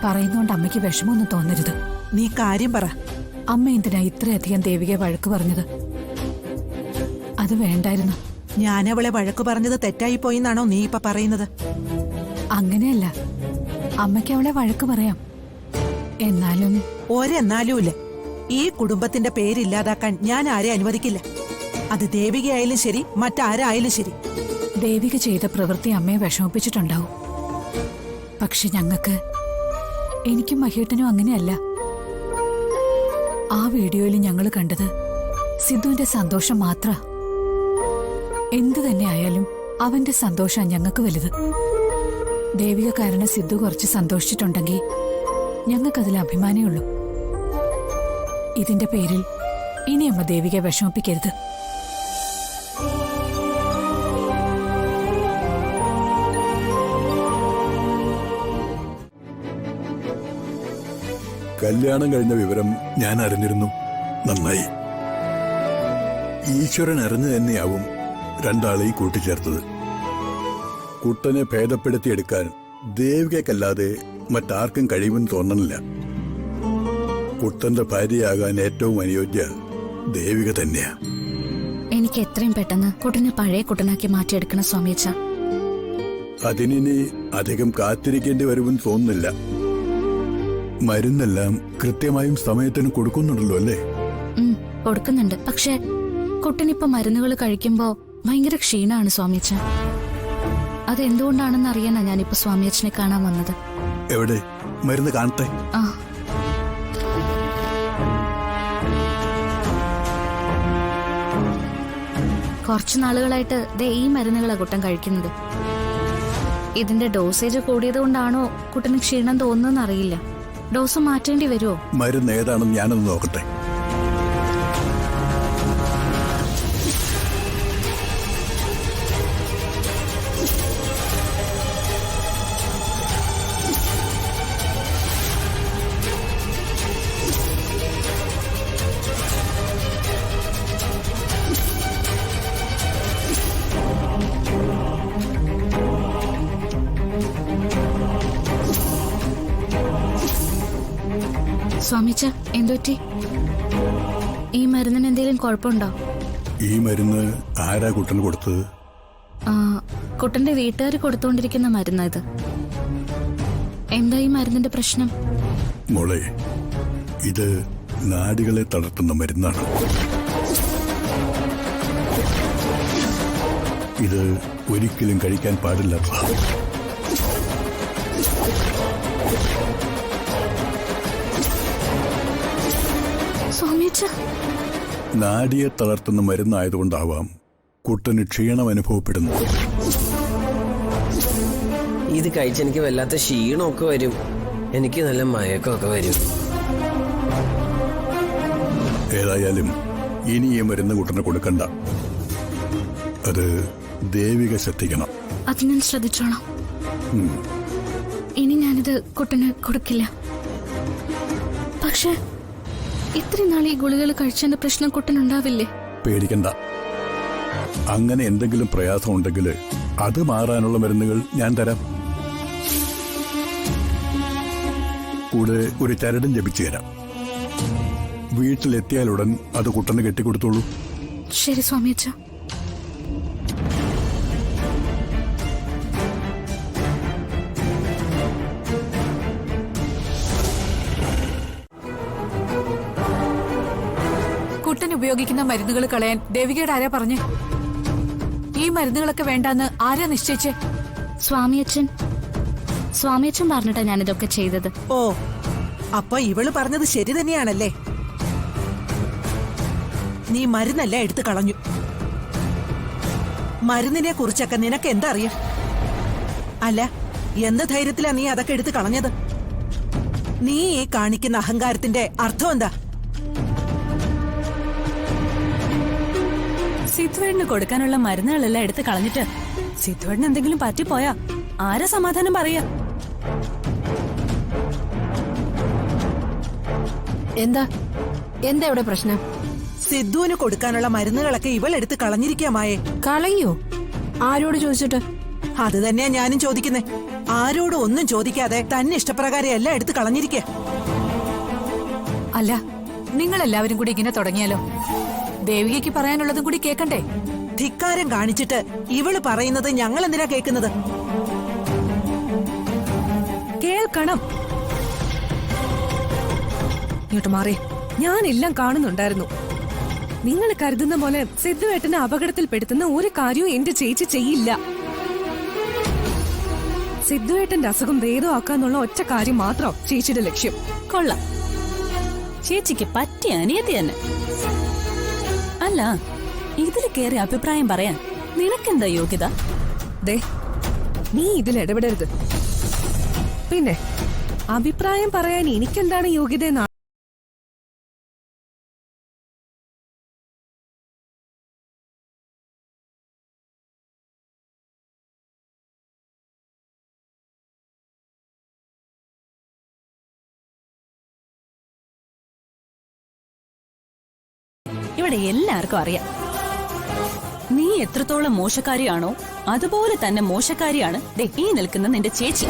പറയുന്നോണ്ട് അമ്മയ്ക്ക് വിഷമമൊന്നും തോന്നരുത്. നീ കാര്യം പറ. അമ്മ എന്തിനാ ഇത്രയധികം ദേവികയെ വഴക്ക് പറഞ്ഞത്? അത് വേണ്ടായിരുന്നു. ഞാൻ അവളെ വഴക്കു പറഞ്ഞത് തെറ്റായി പോയിന്നാണോ നീ ഇപ്പൊ പറയുന്നത്? അങ്ങനെയല്ല, അമ്മയ്ക്ക് അവളെ വഴക്ക് പറയാം. എന്നാലും ഒരെന്നാലുമില്ല. ഈ കുടുംബത്തിന്റെ പേരില്ലാതാക്കാൻ ഞാൻ ആരെ അനുവദിക്കില്ല. അത് ദേവികയായാലും ശരി, മറ്റാരായാലും ശരി. ദേവിക ചെയ്ത പ്രവൃത്തി അമ്മയെ വിഷമിപ്പിച്ചിട്ടുണ്ടാവും. പക്ഷെ എനിക്കും മഹേട്ടനും അങ്ങനെയല്ല. ആ വീഡിയോയിൽ ഞങ്ങൾ കണ്ടത് സിദ്ധുവിന്റെ സന്തോഷം മാത്ര. എന്തു തന്നെ ആയാലും അവന്റെ സന്തോഷം ഞങ്ങൾക്ക് വലുത്. ദേവിക കാരണം സിദ്ധു കുറച്ച് സന്തോഷിച്ചിട്ടുണ്ടെങ്കിൽ ഞങ്ങൾക്കതിൽ അഭിമാനമേ ഉള്ളൂ. ഇതിന്റെ പേരിൽ ഇനി അമ്മ ദേവികയെ വിഷമിപ്പിക്കരുത്. കല്യാണം കഴിഞ്ഞ വിവരം ഞാൻ അറിഞ്ഞിരുന്നു. നന്നായി. ഈശ്വരൻ അറിഞ്ഞു തന്നെയാവും രണ്ടാളെയും കൂട്ടിച്ചേർത്തത്. കുട്ടനെ ഭേദപ്പെടുത്തിയെടുക്കാൻ ദേവികയ്ക്കല്ലാതെ മറ്റാർക്കും കഴിയുമെന്ന് തോന്നണില്ല. കുട്ടന്റെ ഭാര്യയാകാൻ ഏറ്റവും അനുയോജ്യ ദേവിക തന്നെയാ. എനിക്ക് എത്രയും പെട്ടെന്ന് കുട്ടനെ പഴയ കുട്ടനാക്കി മാറ്റിയെടുക്കണം സ്വാമിയച്ഛ. അതിനി അധികം കാത്തിരിക്കേണ്ടി വരുമെന്ന് തോന്നുന്നില്ല. മരുന്നെല്ലാം കൃത്യമായും സമയത്തിന് കൊടുക്കുന്നുണ്ടല്ലോ അല്ലേ? കൊടുക്കുന്നുണ്ട്. പക്ഷെ കുട്ടനിപ്പോ മരുന്നുകൾ കഴിക്കുമ്പോ ഭയങ്കര ക്ഷീണാണ് സ്വാമിയച്ഛ. അതെന്തുകൊണ്ടാണെന്ന് അറിയാനാ ഞാനിപ്പോ സ്വാമിയച്ഛനെ കാണാൻ വന്നത്. എവിടെ? മരുന്ന് കാണട്ടെ. ആ, കുറച്ചു നാളുകളായിട്ട് ദേ ഈ മരുന്നുകളാ കുട്ടൻ കഴിക്കുന്നത്. ഇതിന്റെ ഡോസേജ് കൂടിയത് കൊണ്ടാണോ കുട്ടന് ക്ഷീണം തോന്നുന്നെന്ന് അറിയില്ല. ഡോസ് മാറ്റേണ്ടി വരുമോ? മരുന്ന് ഏതാണെന്ന് ഞാനൊന്ന് നോക്കട്ടെ. സ്വാമിച്ച, എന്തുപറ്റി? ഈ മരുന്നിന് എന്തെങ്കിലും കുഴപ്പമുണ്ടോ? ഈ മരുന്ന് ആരാ കുട്ടന് കൊടുത്തത്? കുട്ടന്റെ വീട്ടുകാർ കൊടുത്തോണ്ടിരിക്കുന്ന മരുന്നാ ഇത്. എന്താ ഈ മരുന്നിന്റെ പ്രശ്നം? മോളെ, ഇത് നാഡികളെ തളർത്തുന്ന മരുന്നാണ്. ഇത് ഒരിക്കലും കഴിക്കാൻ പാടില്ലാത്തതാണ്. നാഡിയെ തളർത്തുന്ന മരുന്നായതുകൊണ്ടാവാം കുട്ടന് ക്ഷീണം അനുഭവപ്പെടുന്നു. ഇത് കഴിച്ചെനിക്ക് വല്ലാത്ത ക്ഷീണമൊക്കെ വരും. എനിക്ക് നല്ല മയക്കമൊക്കെ വരും. ഏതായാലും ഇനി ഈ മരുന്ന് കുട്ടന് കൊടുക്കണ്ട. അത് ദേവിക ശ്രദ്ധിക്കണം. അത് ഞാൻ ശ്രദ്ധിച്ചോളാം. ഇനി ഞാനിത് കുട്ടന് കൊടുക്കില്ല. പക്ഷെ ഇത്രയും നാൾ ഈ ഗുളികൾ കഴിച്ചതിന്റെ പ്രശ്നം കുട്ടനുണ്ടാവില്ലേ? പേടിക്കണ്ട. അങ്ങനെ എന്തെങ്കിലും പ്രയാസം ഉണ്ടെങ്കിൽ അത് മാറാനുള്ള മരുന്നുകൾ ഞാൻ തരാം. കൂടെ ഒരു ചരടും ജപിച്ചു തരാം. വീട്ടിലെത്തിയാലുടൻ അത് കുട്ടന് കെട്ടിക്കൊടുത്തോളൂ. ശരി സ്വാമിയച്ഛ. കുട്ടൻ ഉപയോഗിക്കുന്ന മരുന്നുകൾ കളയാൻ ദേവികയുടെ ആരാ പറഞ്ഞേ? ഈ മരുന്നുകളൊക്കെ വേണ്ടാന്ന് ആരാ നിശ്ചയിച്ചേ? സ്വാമിയച്ഛൻ പറഞ്ഞിട്ടാ ഞാനിതൊക്കെ ചെയ്തത്. ഓ, അപ്പൊ ഇവള് പറഞ്ഞത് ശരി തന്നെയാണല്ലേ? നീ മരുന്നല്ല എടുത്തു കളഞ്ഞു. മരുന്നിനെ കുറിച്ചൊക്കെ നിനക്ക് എന്താ അറിയാം? അല്ല, എന്ത് ധൈര്യത്തിലാ നീ അതൊക്കെ എടുത്തു കളഞ്ഞത്? നീ ഈ കാണിക്കുന്ന അഹങ്കാരത്തിന്റെ അർത്ഥം എന്താ? സിദ്ധുവേടിന് കൊടുക്കാനുള്ള മരുന്നുകളെല്ലാം എടുത്ത് കളഞ്ഞിട്ട് സിദ്ധുവേടിന് എന്തെങ്കിലും പറ്റിപ്പോയാ ആരാ സമാധാനം പറയാ? എന്താ ഇവിടെ പ്രശ്നം? സിദ്ധുവിന് കൊടുക്കാനുള്ള മരുന്നുകളൊക്കെ ഇവൾ എടുത്ത് കളഞ്ഞിരിക്കാമായേ. കളയോ? ആരോട് ചോദിച്ചിട്ട്? അത് തന്നെയാ ഞാനും ചോദിക്കുന്നേ. ആരോടും ഒന്നും ചോദിക്കാതെ തന്നെ ഇഷ്ടപ്രകാരം എല്ലാം എടുത്ത് കളഞ്ഞിരിക്കുക. അല്ല, നിങ്ങളെല്ലാവരും കൂടി ഇങ്ങനെ തുടങ്ങിയാലോ? ദേവികയ്ക്ക് പറയാനുള്ളതും കൂടി കേക്കണ്ടേ? ധിക്കാരം കാണിച്ചിട്ട് ഇവള് പറയുന്നത് ഞങ്ങൾ എന്തിനാ കേൾക്കുന്നത്? കേൾക്കണം. ഇങ്ങോട്ട് മാറി. ഞാനെല്ലാം കാണുന്നുണ്ടായിരുന്നു. നിങ്ങൾ കരുതുന്ന പോലെ സിദ്ധുവേട്ടനെ അപകടത്തിൽപ്പെടുത്തുന്ന ഒരു കാര്യവും എന്റെ ചേച്ചി ചെയ്യില്ല. സിദ്ധുവേട്ടന്റെ അസുഖം ഭേദമാക്കാന്നുള്ള ഒറ്റ കാര്യം മാത്രം ചേച്ചിയുടെ ലക്ഷ്യം. കൊള്ളാം, ചേച്ചിക്ക് പറ്റിയ അനിയത്തി തന്നെ. അല്ല, ഇതിൽ കയറി അഭിപ്രായം പറയാൻ നിനക്കെന്താ യോഗ്യത? ദേ, നീ ഇതിൽ ഇടപെടരുത്. പിന്നെ അഭിപ്രായം പറയാൻ എനിക്കെന്താണ് യോഗ്യത? ഇവിടെ എല്ലാവർക്കും അറിയാം നീ എത്രത്തോളം മോശക്കാരിയാണോ അതുപോലെ തന്നെ മോശക്കാരിയാണ് ദേ ഈ നിൽക്കുന്ന നിന്റെ ചേച്ചി.